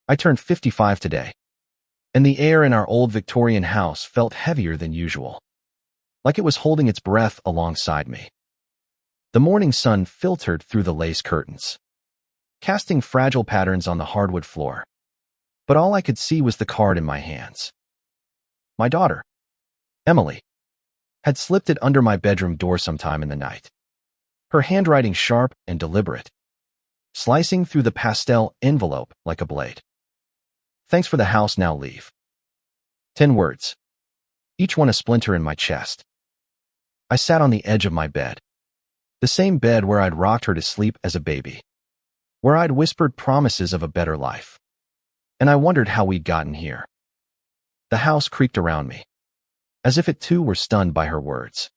I turned 55 today, and the air in our old Victorian house felt heavier than usual, like it was holding its breath alongside me. The morning sun filtered through the lace curtains, casting fragile patterns on the hardwood floor. But all I could see was the card in my hands. My daughter, Emily, had slipped it under my bedroom door sometime in the night, her handwriting sharp and deliberate, slicing through the pastel envelope like a blade. Thanks for the house, now leave. 10 words, each one a splinter in my chest. I sat on the edge of my bed, the same bed where I'd rocked her to sleep as a baby, where I'd whispered promises of a better life. And I wondered how we'd gotten here. The house creaked around me, as if it too were stunned by her words.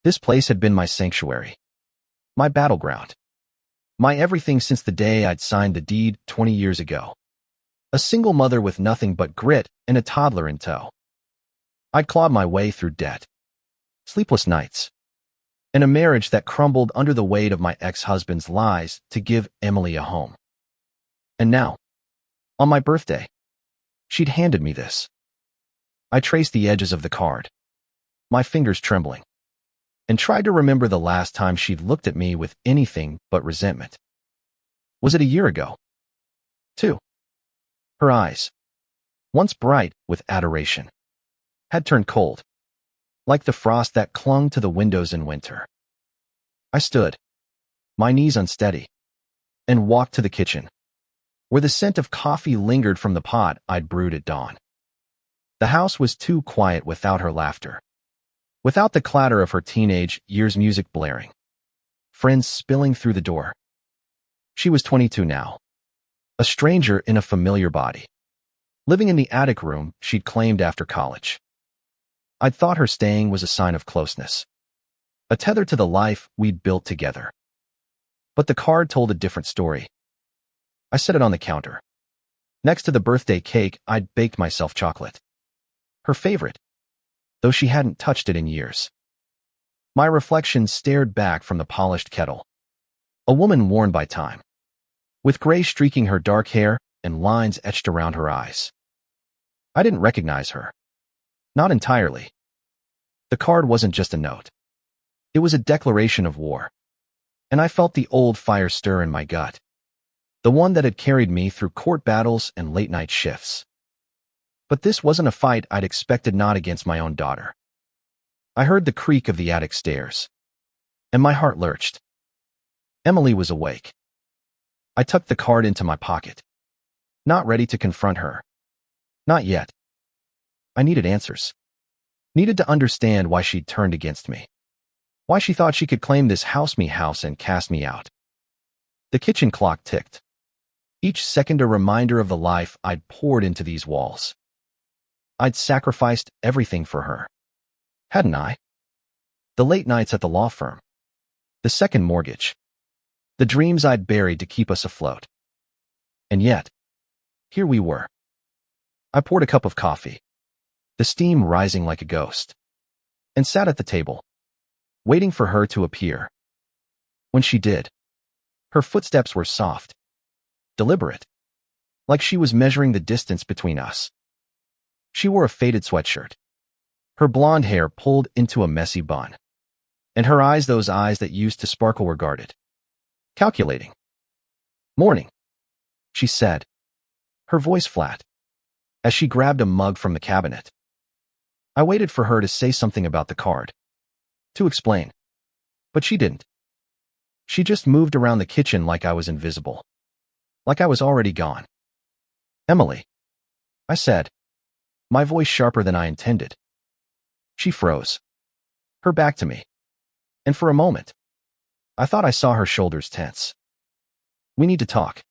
This place had been my sanctuary, my battleground, my everything since the day I'd signed the deed 20 years ago. A single mother with nothing but grit and a toddler in tow. I'd clawed my way through debt, sleepless nights, and a marriage that crumbled under the weight of my ex-husband's lies to give Emily a home. And now, on my birthday, she'd handed me this. I traced the edges of the card, my fingers trembling, and tried to remember the last time she'd looked at me with anything but resentment. Was it a year ago? 2. Her eyes, once bright with adoration, had turned cold, like the frost that clung to the windows in winter. I stood, my knees unsteady, and walked to the kitchen, where the scent of coffee lingered from the pot I'd brewed at dawn. The house was too quiet without her laughter, without the clatter of her teenage years' music blaring, friends spilling through the door. She was 22 now, a stranger in a familiar body, living in the attic room she'd claimed after college. I'd thought her staying was a sign of closeness, a tether to the life we'd built together. But the card told a different story. I set it on the counter. Next to the birthday cake, I'd baked myself chocolate. Her favorite, though she hadn't touched it in years. My reflection stared back from the polished kettle. A woman worn by time, with gray streaking her dark hair and lines etched around her eyes. I didn't recognize her. Not entirely. The card wasn't just a note. It was a declaration of war. And I felt the old fire stir in my gut, the one that had carried me through court battles and late-night shifts. But this wasn't a fight I'd expected, not against my own daughter. I heard the creak of the attic stairs, and my heart lurched. Emily was awake. I tucked the card into my pocket, not ready to confront her. Not yet. I needed answers. Needed to understand why she'd turned against me. Why she thought she could claim this house and cast me out. The kitchen clock ticked, each second a reminder of the life I'd poured into these walls. I'd sacrificed everything for her, hadn't I? The late nights at the law firm, the second mortgage, the dreams I'd buried to keep us afloat. And yet, here we were. I poured a cup of coffee, the steam rising like a ghost, and sat at the table, waiting for her to appear. When she did, her footsteps were soft, deliberate, like she was measuring the distance between us. She wore a faded sweatshirt, her blonde hair pulled into a messy bun, and her eyes, those eyes that used to sparkle, were guarded, calculating. "Morning," she said, her voice flat, as she grabbed a mug from the cabinet. I waited for her to say something about the card, to explain, but she didn't. She just moved around the kitchen like I was invisible, like I was already gone. "Emily," I said, my voice sharper than I intended. She froze, her back to me, and for a moment, I thought I saw her shoulders tense. "We need to talk."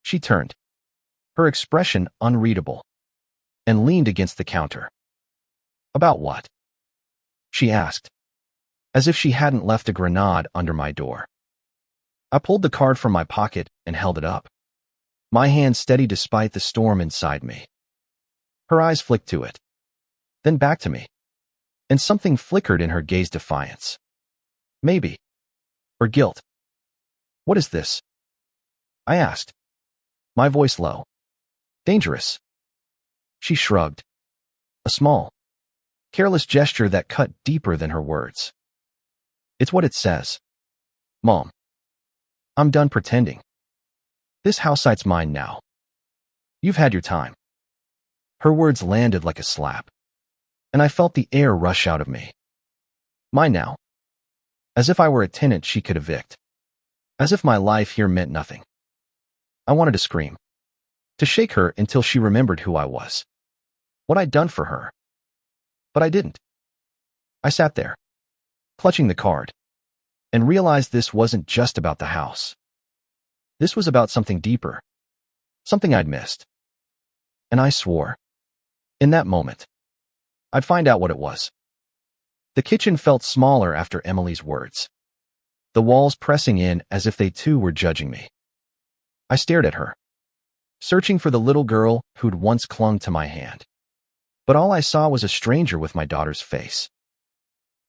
She turned, her expression unreadable, and leaned against the counter. "About what?" she asked, as if she hadn't left a grenade under my door. I pulled the card from my pocket and held it up, my hand steady despite the storm inside me. Her eyes flicked to it, then back to me, and something flickered in her gaze, defiance. Maybe. Or guilt. "What is this?" I asked, my voice low. Dangerous. She shrugged. A small, careless gesture that cut deeper than her words. It's what it says. Mom. I'm done pretending. This house site's mine now. You've had your time. Her words landed like a slap, and I felt the air rush out of me. Mine now. As if I were a tenant she could evict. As if my life here meant nothing. I wanted to scream. To shake her until she remembered who I was. What I'd done for her. But I didn't. I sat there, clutching the card, and realized this wasn't just about the house. This was about something deeper. Something I'd missed. And I swore, in that moment, I'd find out what it was. The kitchen felt smaller after Emily's words, the walls pressing in as if they too were judging me. I stared at her, searching for the little girl who'd once clung to my hand. But all I saw was a stranger with my daughter's face.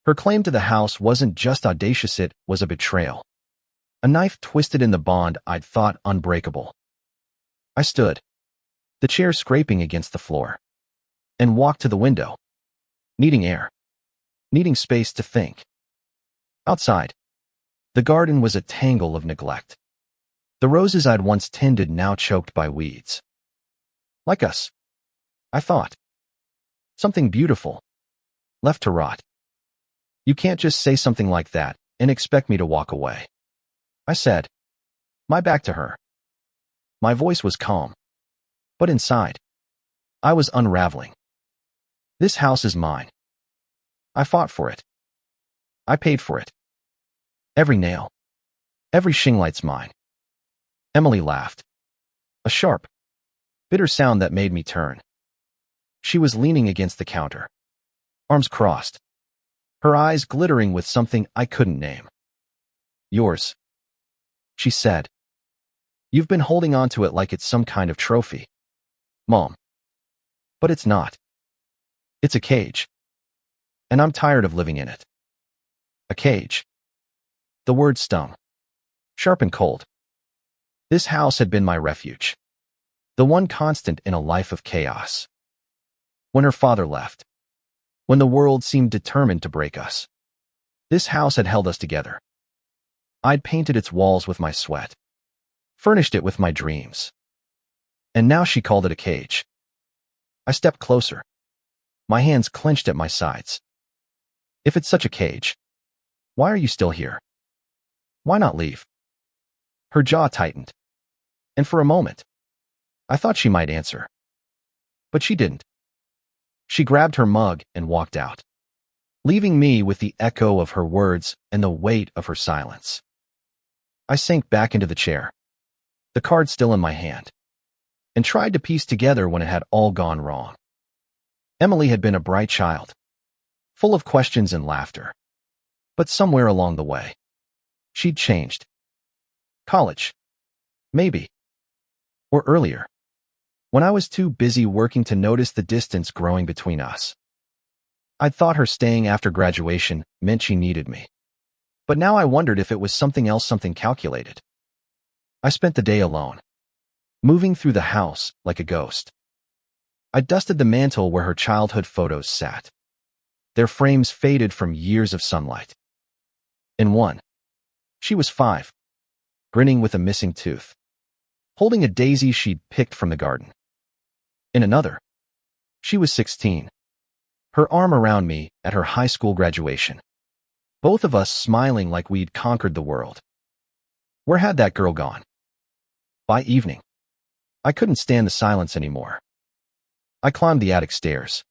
Her claim to the house wasn't just audacious, it was a betrayal. A knife twisted in the bond I'd thought unbreakable. I stood, the chair scraping against the floor, and walked to the window, needing air, needing space to think. Outside, the garden was a tangle of neglect. The roses I'd once tended now choked by weeds. Like us, I thought. Something beautiful, left to rot. You can't just say something like that and expect me to walk away. I said, my back to her. My voice was calm, but inside, I was unraveling. This house is mine. I fought for it. I paid for it. Every nail, every shinglight's mine. Emily laughed. A sharp, bitter sound that made me turn. She was leaning against the counter, arms crossed, her eyes glittering with something I couldn't name. Yours, she said. You've been holding on to it like it's some kind of trophy, Mom. But it's not. It's a cage. And I'm tired of living in it. A cage. The word stung, sharp and cold. This house had been my refuge, the one constant in a life of chaos. When her father left, when the world seemed determined to break us, this house had held us together. I'd painted its walls with my sweat, furnished it with my dreams. And now she called it a cage. I stepped closer, my hands clenched at my sides. If it's such a cage, why are you still here? Why not leave? Her jaw tightened, and for a moment, I thought she might answer. But she didn't. She grabbed her mug and walked out, leaving me with the echo of her words and the weight of her silence. I sank back into the chair, the card still in my hand, and tried to piece together when it had all gone wrong. Emily had been a bright child, full of questions and laughter. But somewhere along the way, she'd changed. College. Maybe. Or earlier, when I was too busy working to notice the distance growing between us. I'd thought her staying after graduation meant she needed me. But now I wondered if it was something else, something calculated. I spent the day alone, moving through the house like a ghost. I dusted the mantel where her childhood photos sat, their frames faded from years of sunlight. In one, she was 5, grinning with a missing tooth, holding a daisy she'd picked from the garden. In another, she was 16, her arm around me at her high school graduation, both of us smiling like we'd conquered the world. Where had that girl gone? By evening, I couldn't stand the silence anymore. I climbed the attic stairs,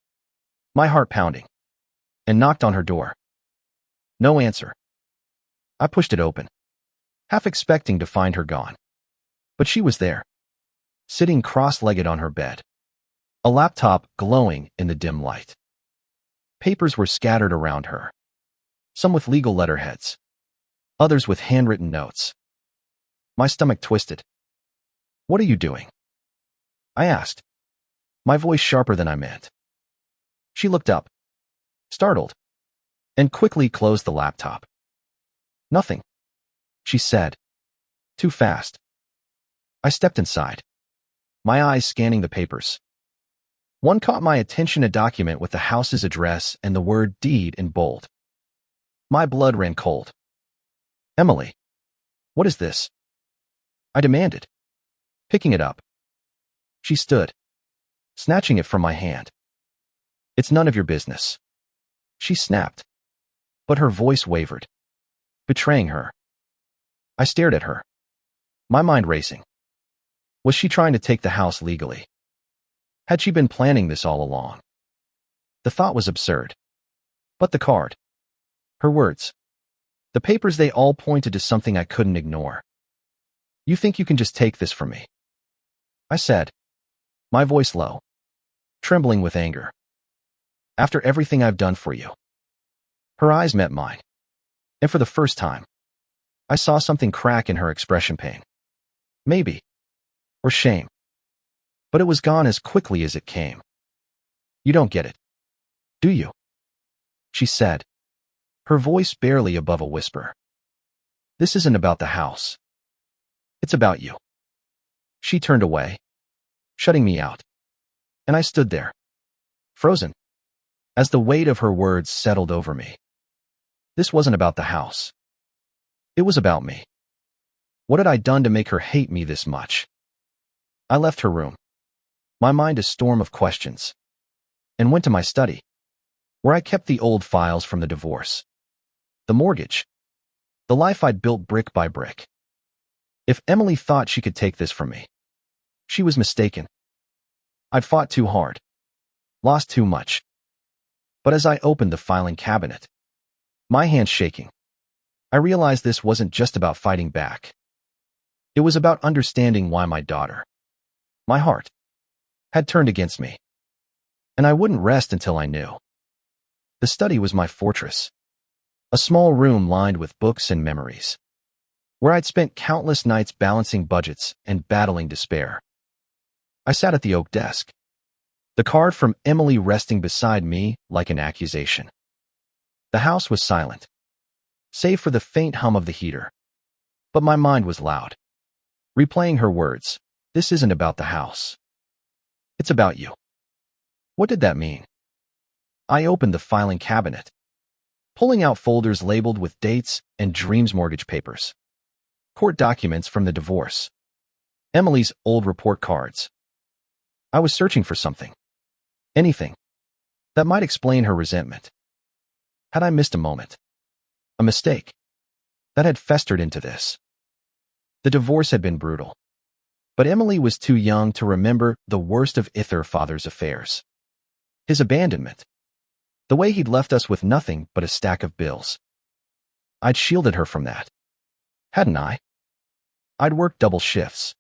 my heart pounding, and knocked on her door. No answer. I pushed it open, half expecting to find her gone. But she was there, sitting cross-legged on her bed, a laptop glowing in the dim light. Papers were scattered around her, some with legal letterheads, others with handwritten notes. My stomach twisted. What are you doing? I asked, my voice sharper than I meant. She looked up, startled, and quickly closed the laptop. Nothing, she said, too fast. I stepped inside, my eyes scanning the papers. One caught my attention, a document with the house's address and the word deed in bold. My blood ran cold. Emily, what is this? I demanded, picking it up. She stood, snatching it from my hand. It's none of your business, she snapped, but her voice wavered, betraying her. I stared at her, my mind racing. Was she trying to take the house legally? Had she been planning this all along? The thought was absurd. But the card, her words, the papers, they all pointed to something I couldn't ignore. You think you can just take this from me? I said, my voice low, trembling with anger. After everything I've done for you. Her eyes met mine, and for the first time, I saw something crack in her expression. Pain. Maybe. Or shame. But it was gone as quickly as it came. You don't get it, do you? She said, her voice barely above a whisper. This isn't about the house. It's about you. She turned away, shutting me out. And I stood there, frozen, as the weight of her words settled over me. This wasn't about the house. It was about me. What had I done to make her hate me this much? I left her room, my mind a storm of questions, and went to my study, where I kept the old files from the divorce, the mortgage, the life I'd built brick by brick. If Emily thought she could take this from me, she was mistaken. I'd fought too hard, lost too much. But as I opened the filing cabinet, my hands shaking, I realized this wasn't just about fighting back. It was about understanding why my daughter, my heart, had turned against me. And I wouldn't rest until I knew. The study was my fortress, a small room lined with books and memories, where I'd spent countless nights balancing budgets and battling despair. I sat at the oak desk, the card from Emily resting beside me like an accusation. The house was silent, save for the faint hum of the heater. But my mind was loud, replaying her words. This isn't about the house. It's about you. What did that mean? I opened the filing cabinet, pulling out folders labeled with dates and Dreams mortgage papers, court documents from the divorce, Emily's old report cards. I was searching for something, anything, that might explain her resentment. Had I missed a moment, a mistake, that had festered into this? The divorce had been brutal, but Emily was too young to remember the worst of her father's affairs. His abandonment, the way he'd left us with nothing but a stack of bills. I'd shielded her from that, hadn't I? I'd worked double shifts,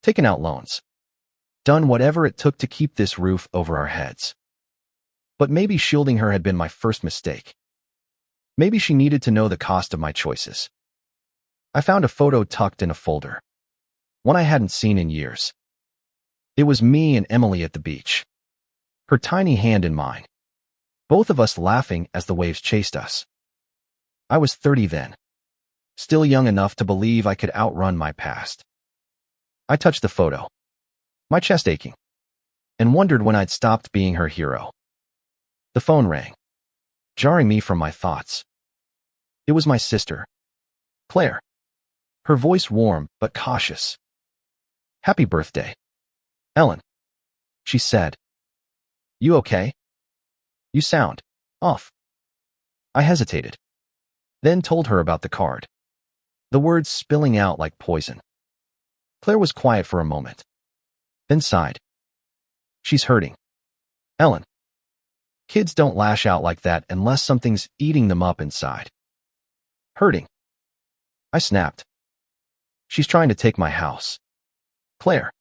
taken out loans, done whatever it took to keep this roof over our heads. But maybe shielding her had been my first mistake. Maybe she needed to know the cost of my choices. I found a photo tucked in a folder, one I hadn't seen in years. It was me and Emily at the beach, her tiny hand in mine, both of us laughing as the waves chased us. I was 30 then, still young enough to believe I could outrun my past. I touched the photo, my chest aching, and wondered when I'd stopped being her hero. The phone rang, jarring me from my thoughts. It was my sister, Claire, her voice warm but cautious. Happy birthday, Ellen, she said. You okay? You sound off. I hesitated, then told her about the card, the words spilling out like poison. Claire was quiet for a moment, then sighed. She's hurting, Ellen. Kids don't lash out like that unless something's eating them up inside. Hurting, I snapped. She's trying to take my house. Claire.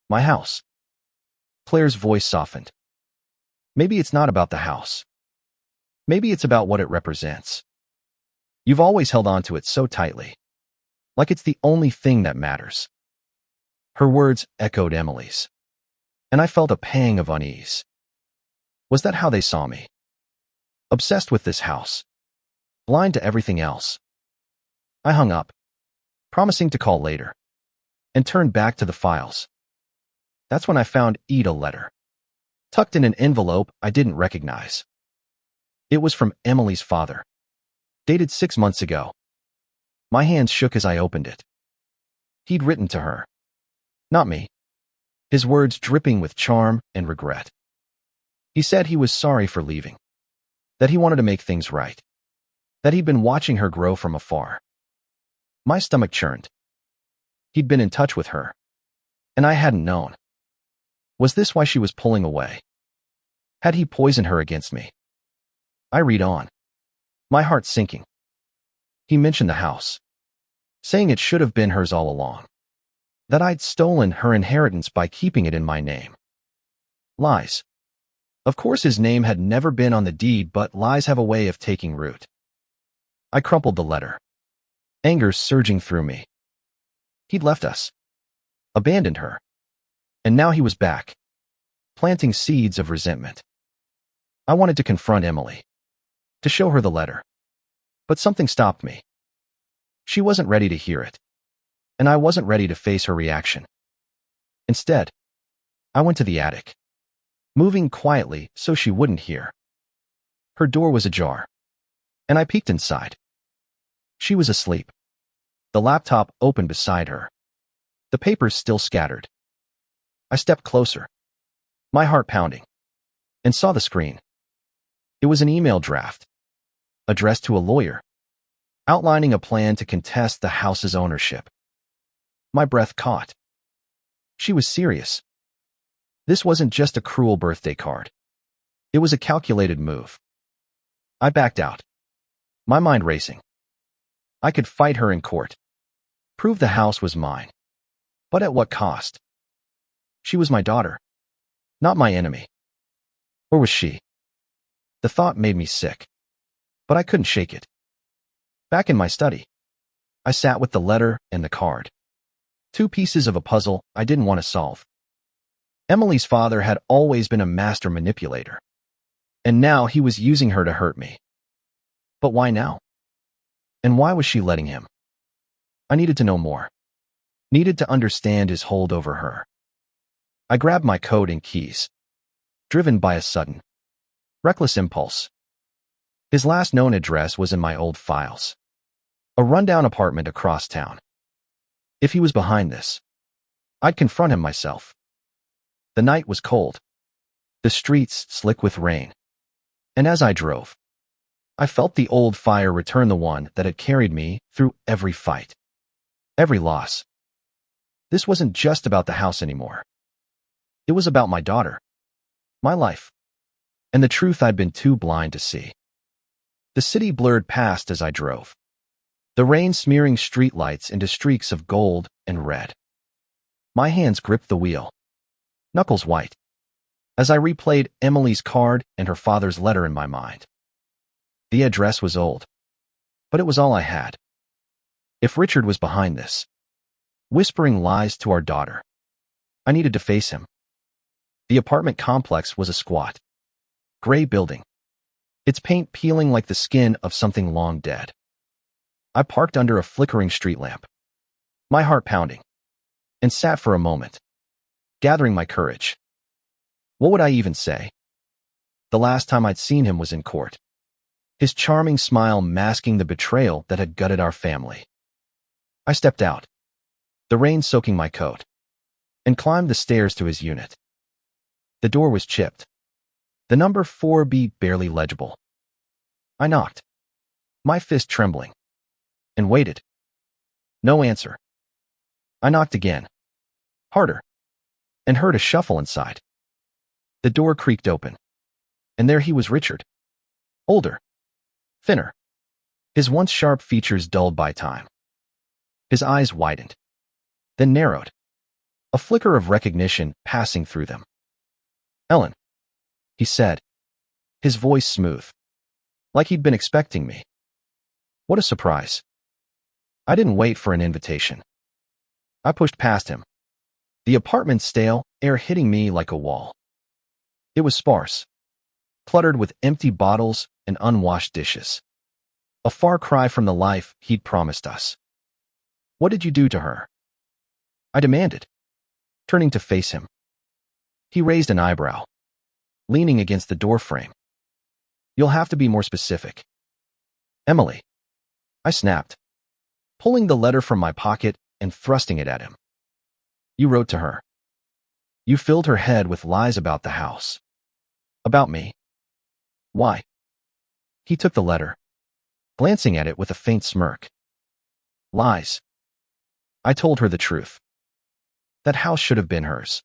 My house. Claire's voice softened. Maybe it's not about the house. Maybe it's about what it represents. You've always held on to it so tightly, like it's the only thing that matters. Her words echoed Emily's, and I felt a pang of unease. Was that how they saw me? Obsessed with this house, blind to everything else. I hung up, promising to call later, and turned back to the files, That's when I found Ida letter, tucked in an envelope I didn't recognize. It was from Emily's father, dated 6 months ago. My hands shook as I opened it. He'd written to her, not me, his words dripping with charm and regret. He said he was sorry for leaving, that he wanted to make things right, that he'd been watching her grow from afar. My stomach churned. He'd been in touch with her, and I hadn't known. Was this why she was pulling away? Had he poisoned her against me? I read on, my heart sinking. He mentioned the house, saying it should have been hers all along, that I'd stolen her inheritance by keeping it in my name. Lies. Of course his name had never been on the deed, but lies have a way of taking root. I crumpled the letter, anger surging through me. He'd left us, abandoned her, and now he was back, planting seeds of resentment. I wanted to confront Emily, to show her the letter, but something stopped me. She wasn't ready to hear it, and I wasn't ready to face her reaction. Instead, I went to the attic, moving quietly so she wouldn't hear. Her door was ajar, and I peeked inside. She was asleep, the laptop open beside her, the papers still scattered. I stepped closer, my heart pounding, and saw the screen. It was an email draft, addressed to a lawyer, outlining a plan to contest the house's ownership. My breath caught. She was serious. This wasn't just a cruel birthday card. It was a calculated move. I backed out, my mind racing. I could fight her in court, prove the house was mine. But at what cost? She was my daughter, not my enemy. Or was she? The thought made me sick, but I couldn't shake it. Back in my study, I sat with the letter and the card, 2 pieces of a puzzle I didn't want to solve. Emily's father had always been a master manipulator, and now he was using her to hurt me. But why now? And why was she letting him? I needed to know more, needed to understand his hold over her. I grabbed my coat and keys, driven by a sudden, reckless impulse. His last known address was in my old files, a rundown apartment across town. If he was behind this, I'd confront him myself. The night was cold, the streets slick with rain, and as I drove, I felt the old fire return, the one that had carried me through every fight, every loss. This wasn't just about the house anymore. It was about my daughter, my life, and the truth I'd been too blind to see. The city blurred past as I drove, the rain smearing streetlights into streaks of gold and red. My hands gripped the wheel, knuckles white, as I replayed Emily's card and her father's letter in my mind. The address was old, but it was all I had. If Richard was behind this, whispering lies to our daughter, I needed to face him. The apartment complex was a squat, gray building, its paint peeling like the skin of something long dead. I parked under a flickering street lamp, my heart pounding, and sat for a moment, gathering my courage. What would I even say? The last time I'd seen him was in court, his charming smile masking the betrayal that had gutted our family. I stepped out, the rain soaking my coat, and climbed the stairs to his unit. The door was chipped, the number 4B barely legible. I knocked, my fist trembling, and waited. No answer. I knocked again, harder, and heard a shuffle inside. The door creaked open, and there he was, Richard. Older, thinner, his once sharp features dulled by time. His eyes widened, then narrowed, a flicker of recognition passing through them. "Ellen," he said, his voice smooth, like he'd been expecting me. What a surprise. I didn't wait for an invitation. I pushed past him, the apartment's stale air hitting me like a wall. It was sparse, cluttered with empty bottles and unwashed dishes. A far cry from the life he'd promised us. "What did you do to her?" I demanded, turning to face him. He raised an eyebrow, leaning against the doorframe. You'll have to be more specific. Emily, I snapped, pulling the letter from my pocket and thrusting it at him. You wrote to her. You filled her head with lies about the house. About me. Why? He took the letter, glancing at it with a faint smirk. Lies. I told her the truth. That house should have been hers.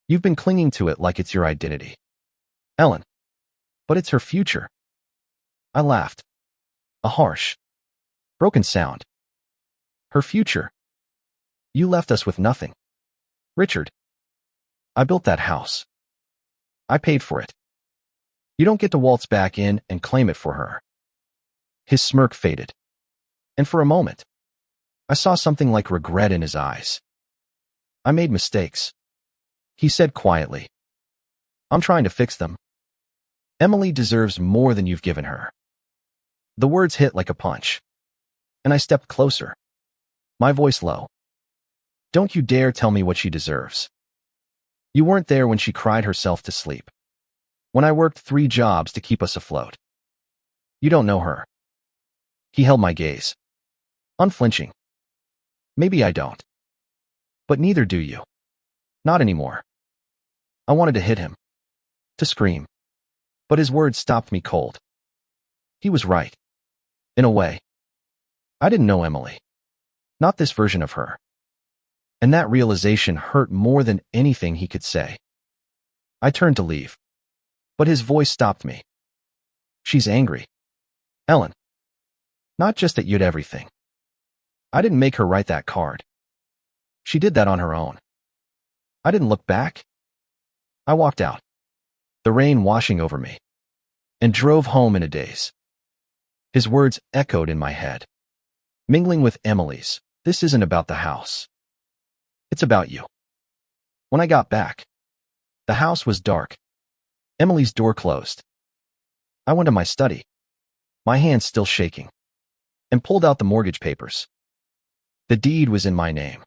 You've been clinging to it like it's your identity. Ellen. But it's her future. I laughed. A harsh, broken sound. Her future. You left us with nothing. Richard. I built that house. I paid for it. You don't get to waltz back in and claim it for her. His smirk faded. And for a moment, I saw something like regret in his eyes. I made mistakes. He said quietly. I'm trying to fix them. Emily deserves more than you've given her. The words hit like a punch, and I stepped closer, my voice low. Don't you dare tell me what she deserves. You weren't there when she cried herself to sleep, when I worked 3 jobs to keep us afloat. You don't know her. He held my gaze, unflinching. Maybe I don't. But neither do you. Not anymore. I wanted to hit him, to scream, but his words stopped me cold. He was right. In a way. I didn't know Emily. Not this version of her. And that realization hurt more than anything he could say. I turned to leave, but his voice stopped me. She's angry. Ellen. Not just that you'd everything. I didn't make her write that card. She did that on her own. I didn't look back. I walked out, the rain washing over me, and drove home in a daze. His words echoed in my head, mingling with Emily's. This isn't about the house. It's about you. When I got back, the house was dark. Emily's door closed. I went to my study, my hands still shaking, and pulled out the mortgage papers. The deed was in my name,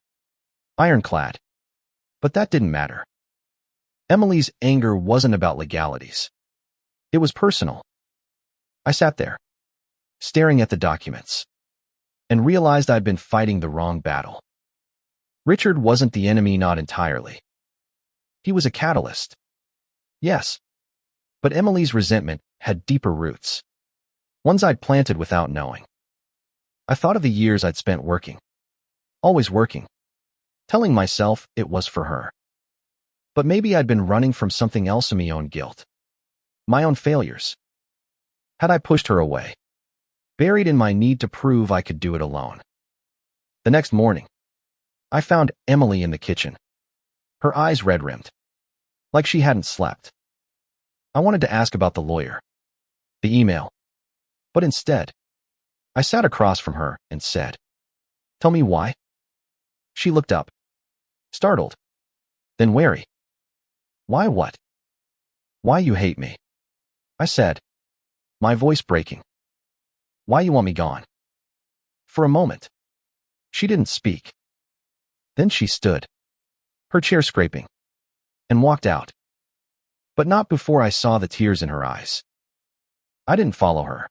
ironclad. But that didn't matter. Emily's anger wasn't about legalities. It was personal. I sat there, staring at the documents, and realized I'd been fighting the wrong battle. Richard wasn't the enemy, not entirely. He was a catalyst. Yes. But Emily's resentment had deeper roots, ones I'd planted without knowing. I thought of the years I'd spent working, always working, telling myself it was for her. But maybe I'd been running from something else, my own guilt, my own failures. Had I pushed her away, buried in my need to prove I could do it alone? The next morning, I found Emily in the kitchen, her eyes red-rimmed, like she hadn't slept. I wanted to ask about the lawyer, the email, but instead, I sat across from her and said, "Tell me why." She looked up, startled, then wary. "Why what?" "Why you hate me," I said, my voice breaking. "Why you want me gone?" For a moment, she didn't speak. Then she stood, her chair scraping, and walked out. But not before I saw the tears in her eyes. I didn't follow her.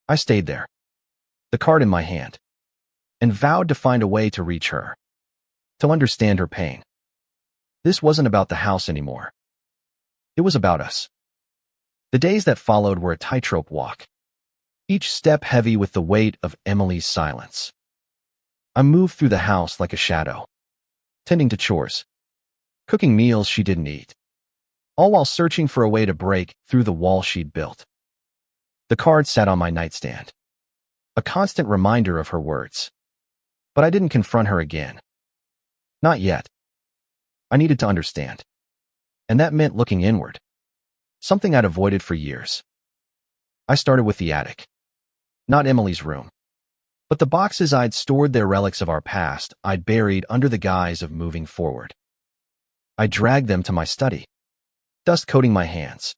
I stayed there, the card in my hand, and vowed to find a way to reach her, to understand her pain. This wasn't about the house anymore. It was about us. The days that followed were a tightrope walk, each step heavy with the weight of Emily's silence. I moved through the house like a shadow, tending to chores, cooking meals she didn't eat, all while searching for a way to break through the wall she'd built. The card sat on my nightstand, a constant reminder of her words. But I didn't confront her again. Not yet. I needed to understand. And that meant looking inward, something I'd avoided for years. I started with the attic, not Emily's room, but the boxes I'd stored, their relics of our past I'd buried under the guise of moving forward. I dragged them to my study, dust coating my hands,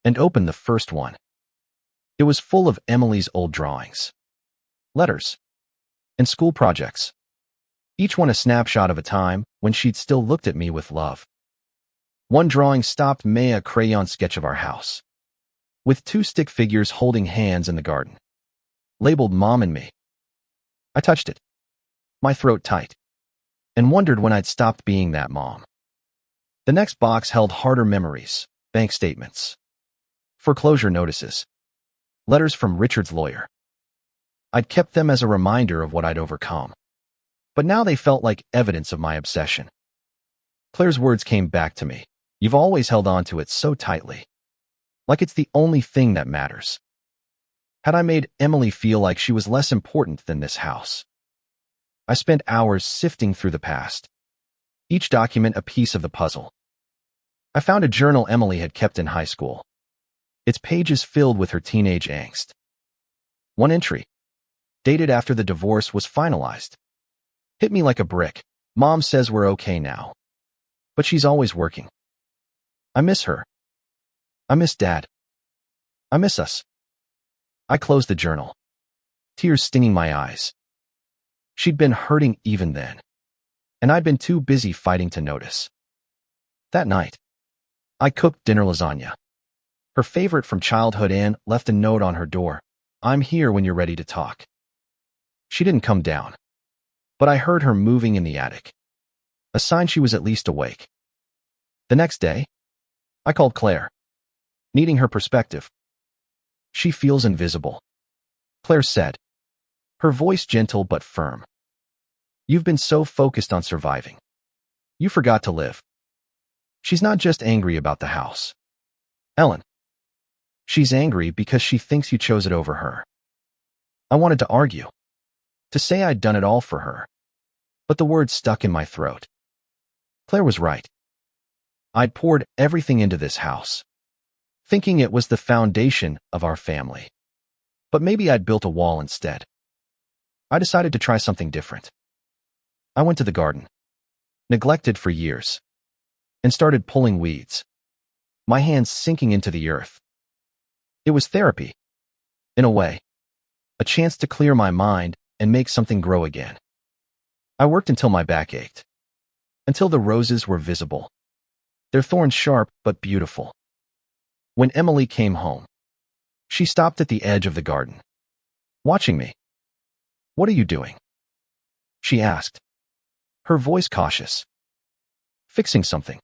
and opened the first one. It was full of Emily's old drawings, letters, and school projects, each one a snapshot of a time when she'd still looked at me with love. One drawing stopped me a crayon sketch of our house, with two stick figures holding hands in the garden, labeled Mom and Me. I touched it, my throat tight, and wondered when I'd stopped being that mom. The next box held harder memories, bank statements, foreclosure notices, letters from Richard's lawyer. I'd kept them as a reminder of what I'd overcome, but now they felt like evidence of my obsession. Claire's words came back to me. You've always held on to it so tightly, like it's the only thing that matters. Had I made Emily feel like she was less important than this house? I spent hours sifting through the past, each document a piece of the puzzle. I found a journal Emily had kept in high school, its pages filled with her teenage angst. One entry, dated after the divorce was finalized, hit me like a brick. Mom says we're okay now, but she's always working. I miss her. I miss Dad. I miss us. I closed the journal, tears stinging my eyes. She'd been hurting even then, and I'd been too busy fighting to notice. That night, I cooked dinner lasagna, her favorite from childhood, and left a note on her door. I'm here when you're ready to talk. She didn't come down, but I heard her moving in the attic, a sign she was at least awake. The next day, I called Claire, needing her perspective. She feels invisible, Claire said, her voice gentle but firm. You've been so focused on surviving, you forgot to live. She's not just angry about the house, Ellen. She's angry because she thinks you chose it over her. I wanted to argue, to say I'd done it all for her, but the words stuck in my throat. Claire was right. I'd poured everything into this house, thinking it was the foundation of our family. But maybe I'd built a wall instead. I decided to try something different. I went to the garden, neglected for years, and started pulling weeds, my hands sinking into the earth. It was therapy, in a way, a chance to clear my mind and make something grow again. I worked until my back ached, until the roses were visible, their thorns sharp but beautiful. When Emily came home, she stopped at the edge of the garden, watching me. What are you doing? She asked, her voice cautious. Fixing something,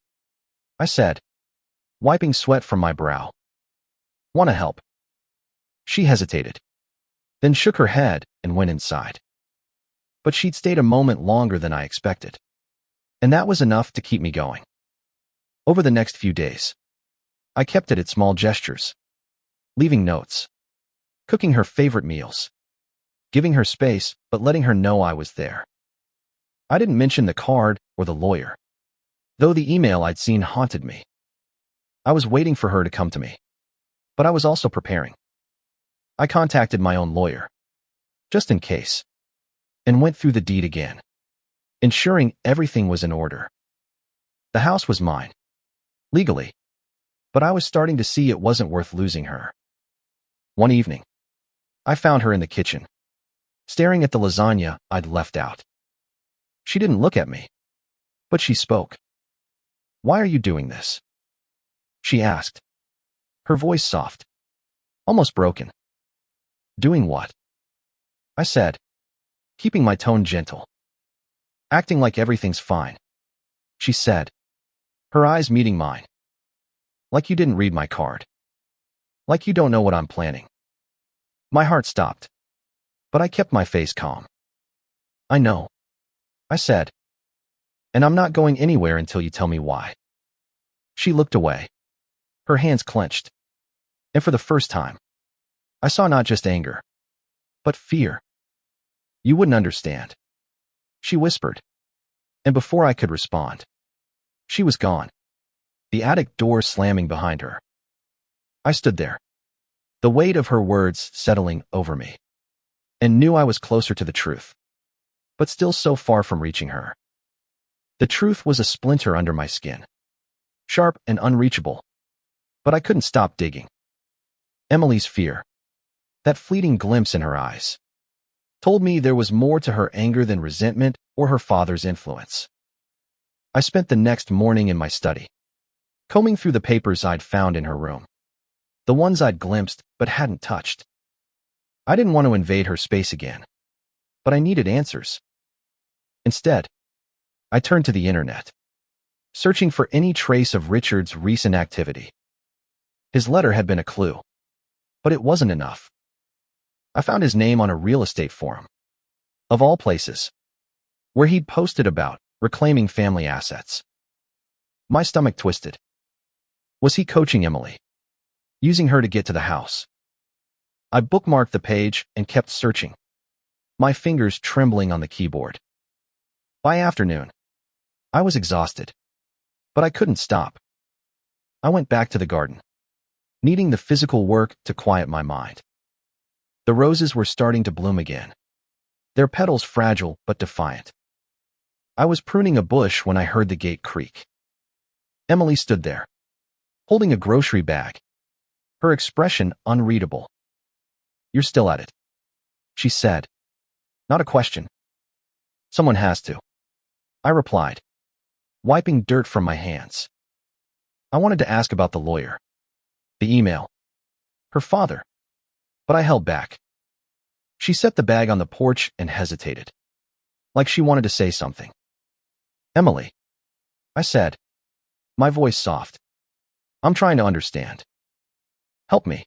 I said, wiping sweat from my brow. Want to help? She hesitated, then shook her head and went inside. But she'd stayed a moment longer than I expected, and that was enough to keep me going. Over the next few days, I kept it at small gestures, leaving notes, cooking her favorite meals, giving her space but letting her know I was there. I didn't mention the card or the lawyer, though the email I'd seen haunted me. I was waiting for her to come to me, but I was also preparing. I contacted my own lawyer, just in case, and went through the deed again, ensuring everything was in order. The house was mine, legally, but I was starting to see it wasn't worth losing her. One evening, I found her in the kitchen, staring at the lasagna I'd left out. She didn't look at me, but she spoke. Why are you doing this? She asked, her voice soft, almost broken. Doing what? I said, keeping my tone gentle. Acting like everything's fine, she said, her eyes meeting mine. Like you didn't read my card. Like you don't know what I'm planning. My heart stopped, but I kept my face calm. I know, I said, and I'm not going anywhere until you tell me why. She looked away, her hands clenched, and for the first time, I saw not just anger, but fear. You wouldn't understand, she whispered, and before I could respond, she was gone, the attic door slamming behind her. I stood there, the weight of her words settling over me, and knew I was closer to the truth, but still so far from reaching her. The truth was a splinter under my skin, sharp and unreachable, but I couldn't stop digging. Emily's fear, that fleeting glimpse in her eyes, told me there was more to her anger than resentment or her father's influence. I spent the next morning in my study, combing through the papers I'd found in her room. The ones I'd glimpsed but hadn't touched. I didn't want to invade her space again, but I needed answers. Instead, I turned to the internet, searching for any trace of Richard's recent activity. His letter had been a clue, but it wasn't enough. I found his name on a real estate forum, of all places, where he'd posted about reclaiming family assets. My stomach twisted. Was he coaching Emily, using her to get to the house? I bookmarked the page and kept searching, my fingers trembling on the keyboard. By afternoon, I was exhausted, but I couldn't stop. I went back to the garden, needing the physical work to quiet my mind. The roses were starting to bloom again, their petals fragile but defiant. I was pruning a bush when I heard the gate creak. Emily stood there, holding a grocery bag, her expression unreadable. "You're still at it," she said. Not a question. "Someone has to," I replied, wiping dirt from my hands. I wanted to ask about the lawyer, the email, her father, but I held back. She set the bag on the porch and hesitated, like she wanted to say something. "Emily," I said, my voice soft. "I'm trying to understand. Help me."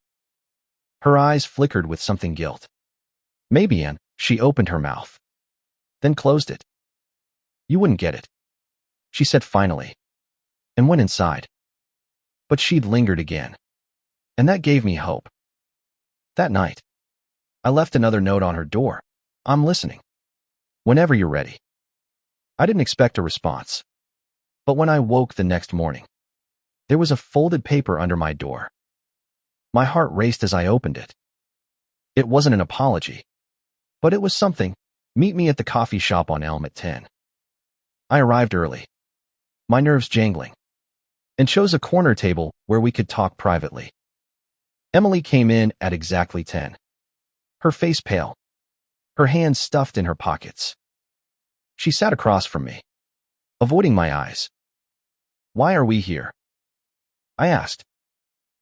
Her eyes flickered with something guilt. "Maybe," and she opened her mouth, then closed it. "You wouldn't get it," she said finally, and went inside. But she'd lingered again, and that gave me hope. That night, I left another note on her door. "I'm listening. Whenever you're ready." I didn't expect a response, but when I woke the next morning, there was a folded paper under my door. My heart raced as I opened it. It wasn't an apology, but it was something. "Meet me at the coffee shop on Elm at 10. I arrived early, my nerves jangling, and chose a corner table where we could talk privately. Emily came in at exactly 10, her face pale, her hands stuffed in her pockets. She sat across from me, avoiding my eyes. "Why are we here?" I asked,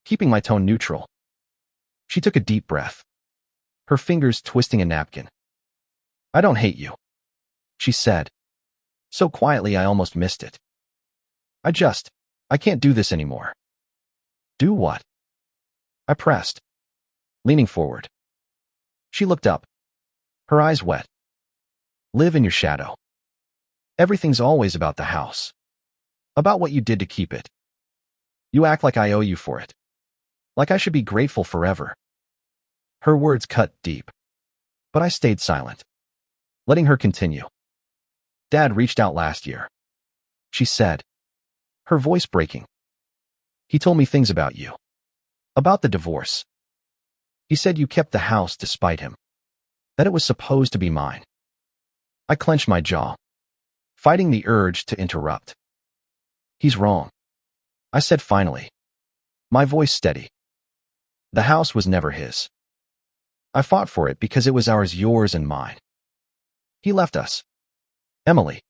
keeping my tone neutral. She took a deep breath, her fingers twisting a napkin. "I don't hate you," she said, so quietly I almost missed it. I can't do this anymore." "Do what?" I pressed, leaning forward. She looked up, her eyes wet. "Live in your shadow. Everything's always about the house, about what you did to keep it. You act like I owe you for it, like I should be grateful forever." Her words cut deep, but I stayed silent, letting her continue. "Dad reached out last year," she said, her voice breaking. "He told me things about you, about the divorce. He said you kept the house despite him, that it was supposed to be mine." I clenched my jaw, fighting the urge to interrupt. "He's wrong," I said finally, my voice steady. "The house was never his. I fought for it because it was ours, yours and mine. He left us. Emily.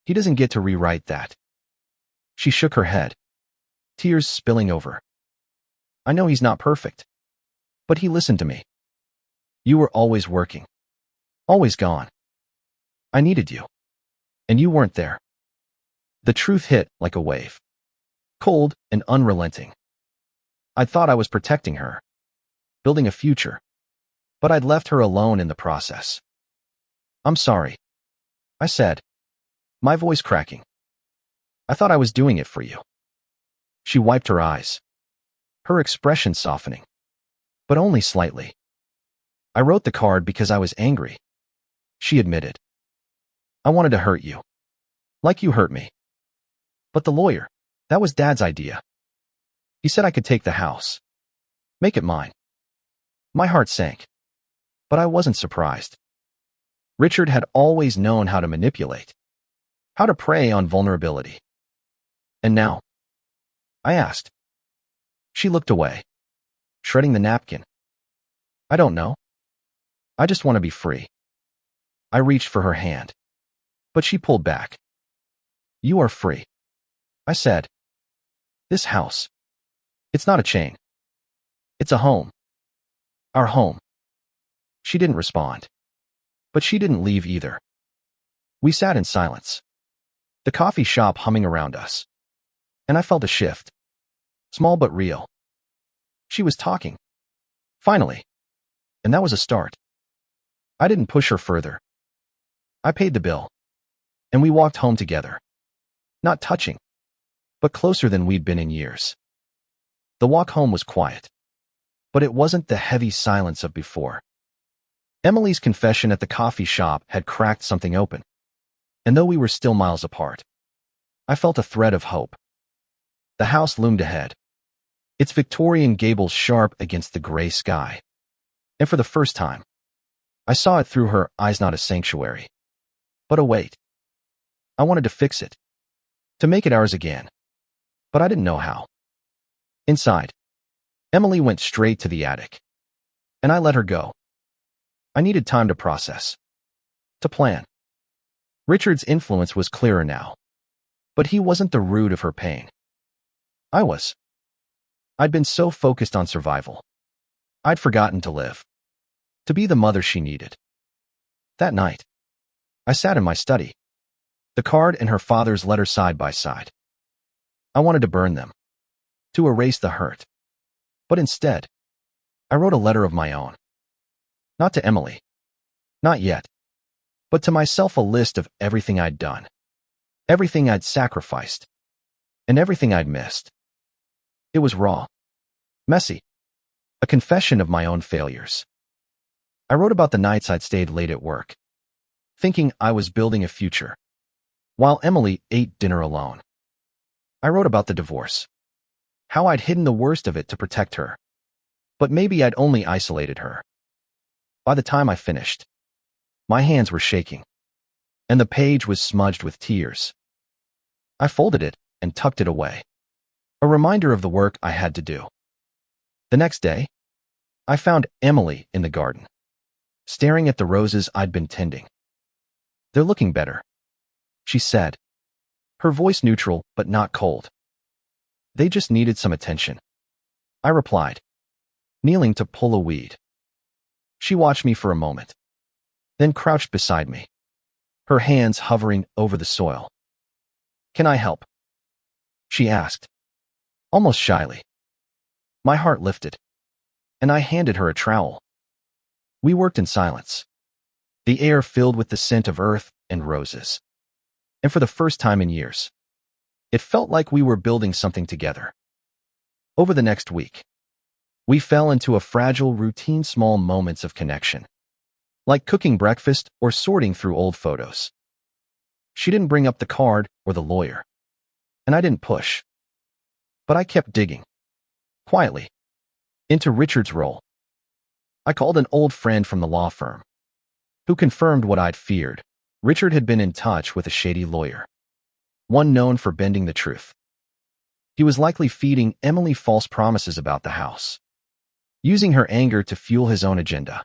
He doesn't get to rewrite that." She shook her head, tears spilling over. "I know he's not perfect, but he listened to me. You were always working, always gone. I needed you, and you weren't there." The truth hit like a wave, cold and unrelenting. I thought I was protecting her, building a future, but I'd left her alone in the process. "I'm sorry," I said, my voice cracking. "I thought I was doing it for you." She wiped her eyes, her expression softening, but only slightly. "I wrote the card because I was angry," she admitted. "I wanted to hurt you, like you hurt me. But the lawyer, that was Dad's idea. He said I could take the house, make it mine." My heart sank, but I wasn't surprised. Richard had always known how to manipulate, how to prey on vulnerability. "And now?" I asked. She looked away, shredding the napkin. "I don't know. I just want to be free." I reached for her hand, but she pulled back. "You are free," I said. This house. It's not a chain. It's a home. Our home. She didn't respond. But she didn't leave either. We sat in silence, the coffee shop humming around us. And I felt a shift. Small but real. She was talking. Finally. And that was a start. I didn't push her further. I paid the bill. And we walked home together. Not touching, but closer than we'd been in years. The walk home was quiet. But it wasn't the heavy silence of before. Emily's confession at the coffee shop had cracked something open. And though we were still miles apart, I felt a thread of hope. The house loomed ahead, its Victorian gables sharp against the gray sky. And for the first time, I saw it through her eyes, not a sanctuary, but a weight. I wanted to fix it, to make it ours again, but I didn't know how. Inside, Emily went straight to the attic, and I let her go. I needed time to process, to plan. Richard's influence was clearer now, but he wasn't the root of her pain. I was. I'd been so focused on survival. I'd forgotten to live, to be the mother she needed. That night, I sat in my study, the card and her father's letter side by side. I wanted to burn them, to erase the hurt. But instead, I wrote a letter of my own. Not to Emily. Not yet. But to myself, a list of everything I'd done, everything I'd sacrificed, and everything I'd missed. It was raw, messy, a confession of my own failures. I wrote about the nights I'd stayed late at work, thinking I was building a future, while Emily ate dinner alone. I wrote about the divorce, how I'd hidden the worst of it to protect her, but maybe I'd only isolated her. By the time I finished, my hands were shaking, and the page was smudged with tears. I folded it and tucked it away, a reminder of the work I had to do. The next day, I found Emily in the garden, staring at the roses I'd been tending. "They're looking better," she said, her voice neutral but not cold. "They just needed some attention," I replied, kneeling to pull a weed. She watched me for a moment, then crouched beside me, her hands hovering over the soil. "Can I help?" she asked, almost shyly. My heart lifted, and I handed her a trowel. We worked in silence, the air filled with the scent of earth and roses. And for the first time in years, it felt like we were building something together. Over the next week, we fell into a fragile routine, small moments of connection, like cooking breakfast or sorting through old photos. She didn't bring up the card or the lawyer, and I didn't push. But I kept digging, quietly, into Richard's role. I called an old friend from the law firm, who confirmed what I'd feared. Richard had been in touch with a shady lawyer, one known for bending the truth. He was likely feeding Emily false promises about the house, using her anger to fuel his own agenda.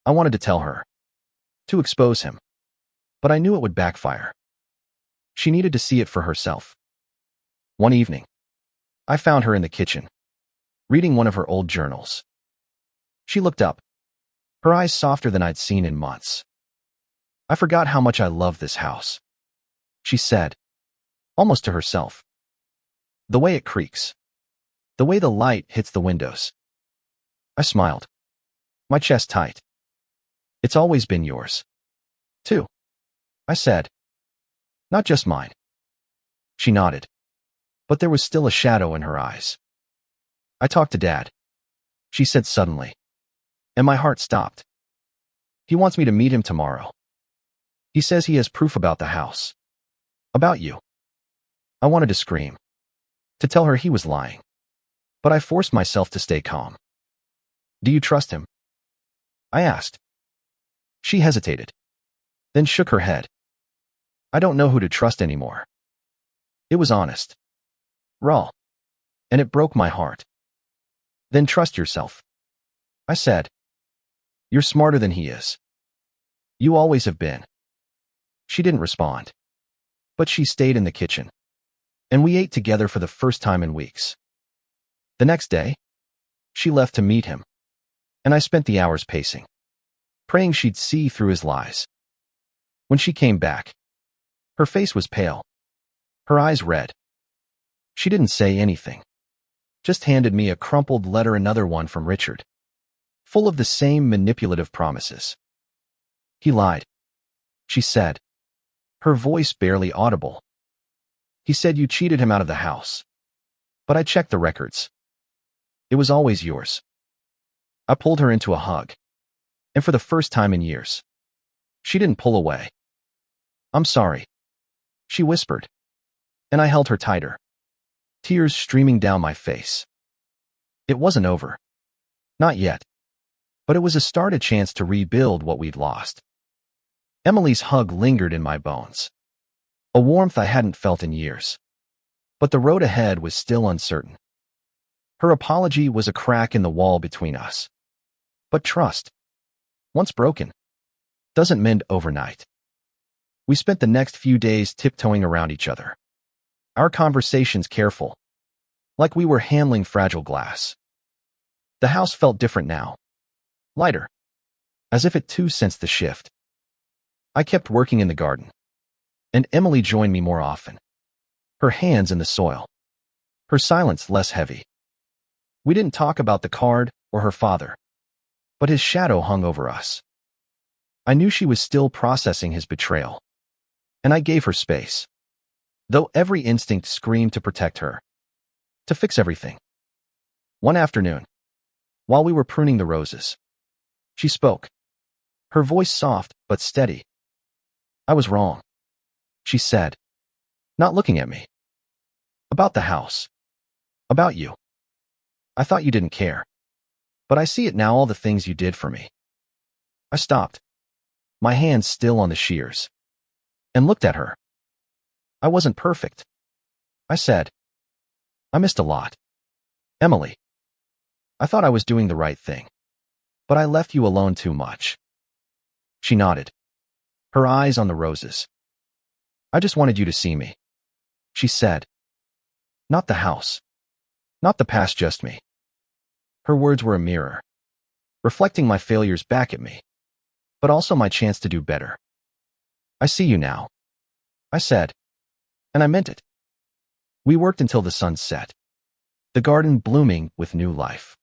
I wanted to tell her, to expose him, but I knew it would backfire. She needed to see it for herself. One evening, I found her in the kitchen, reading one of her old journals. She looked up, her eyes softer than I'd seen in months. "I forgot how much I love this house," she said, almost to herself. "The way it creaks, the way the light hits the windows." I smiled, my chest tight. "It's always been yours, too," I said. "Not just mine." She nodded, but there was still a shadow in her eyes. "I talked to Dad," she said suddenly, and my heart stopped. "He wants me to meet him tomorrow. He says he has proof about the house. About you." I wanted to scream, to tell her he was lying, but I forced myself to stay calm. "Do you trust him?" I asked. She hesitated, then shook her head. "I don't know who to trust anymore." It was honest, raw, and it broke my heart. "Then trust yourself," I said. "You're smarter than he is. You always have been." She didn't respond, but she stayed in the kitchen, and we ate together for the first time in weeks. The next day, she left to meet him, and I spent the hours pacing, praying she'd see through his lies. When she came back, her face was pale, her eyes red. She didn't say anything, just handed me a crumpled letter, another one from Richard, full of the same manipulative promises. He lied, she said, her voice barely audible. He said you cheated him out of the house. But I checked the records. It was always yours. I pulled her into a hug, and for the first time in years, she didn't pull away. I'm sorry, she whispered, and I held her tighter, tears streaming down my face. It wasn't over. Not yet. But it was a start, a chance to rebuild what we'd lost. Emily's hug lingered in my bones, a warmth I hadn't felt in years. But the road ahead was still uncertain. Her apology was a crack in the wall between us. But trust, once broken, doesn't mend overnight. We spent the next few days tiptoeing around each other, our conversations careful, like we were handling fragile glass. The house felt different now, lighter, as if it too sensed the shift. I kept working in the garden, and Emily joined me more often, her hands in the soil, her silence less heavy. We didn't talk about the card or her father, but his shadow hung over us. I knew she was still processing his betrayal, and I gave her space, though every instinct screamed to protect her, to fix everything. One afternoon, while we were pruning the roses, she spoke, her voice soft but steady. I was wrong, she said, not looking at me. About the house. About you. I thought you didn't care. But I see it now, all the things you did for me. I stopped, my hands still on the shears, and looked at her. I wasn't perfect, I said. I missed a lot. Emily. I thought I was doing the right thing, but I left you alone too much. She nodded, her eyes on the roses. I just wanted you to see me, she said. Not the house. Not the past, just me. Her words were a mirror, reflecting my failures back at me, but also my chance to do better. I see you now, I said, and I meant it. We worked until the sun set, the garden blooming with new life.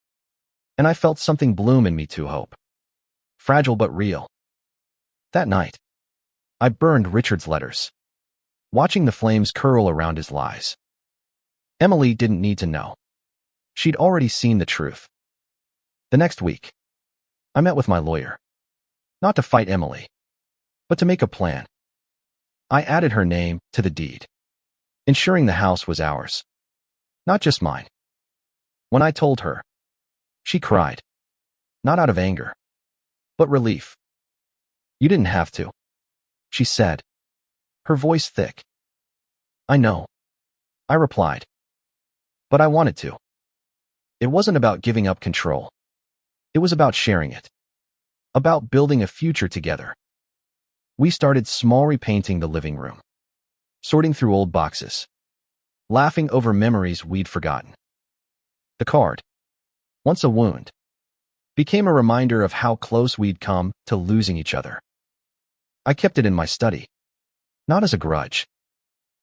And I felt something bloom in me too, hope. Fragile but real. That night, I burned Richard's letters, watching the flames curl around his lies. Emily didn't need to know. She'd already seen the truth. The next week, I met with my lawyer. Not to fight Emily, but to make a plan. I added her name to the deed, ensuring the house was ours, not just mine. When I told her, she cried, not out of anger, but relief. You didn't have to, she said, her voice thick. I know, I replied, but I wanted to. It wasn't about giving up control. It was about sharing it, about building a future together. We started small, repainting the living room, sorting through old boxes, laughing over memories we'd forgotten. The card, once a wound, became a reminder of how close we'd come to losing each other. I kept it in my study, not as a grudge,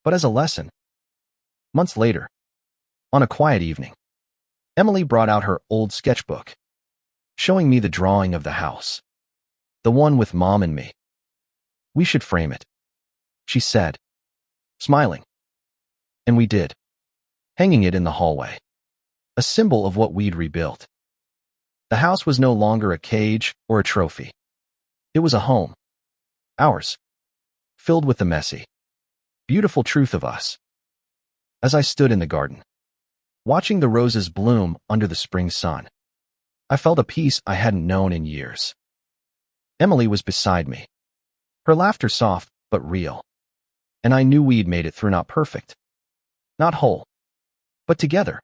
but as a lesson. Months later, on a quiet evening, Emily brought out her old sketchbook, showing me the drawing of the house, the one with Mom and me. We should frame it, she said, smiling. And we did, hanging it in the hallway, a symbol of what we'd rebuilt. The house was no longer a cage or a trophy. It was a home, ours, filled with the messy, beautiful truth of us. As I stood in the garden, watching the roses bloom under the spring sun, I felt a peace I hadn't known in years. Emily was beside me, her laughter soft but real, and I knew we'd made it through, not perfect, not whole, but together.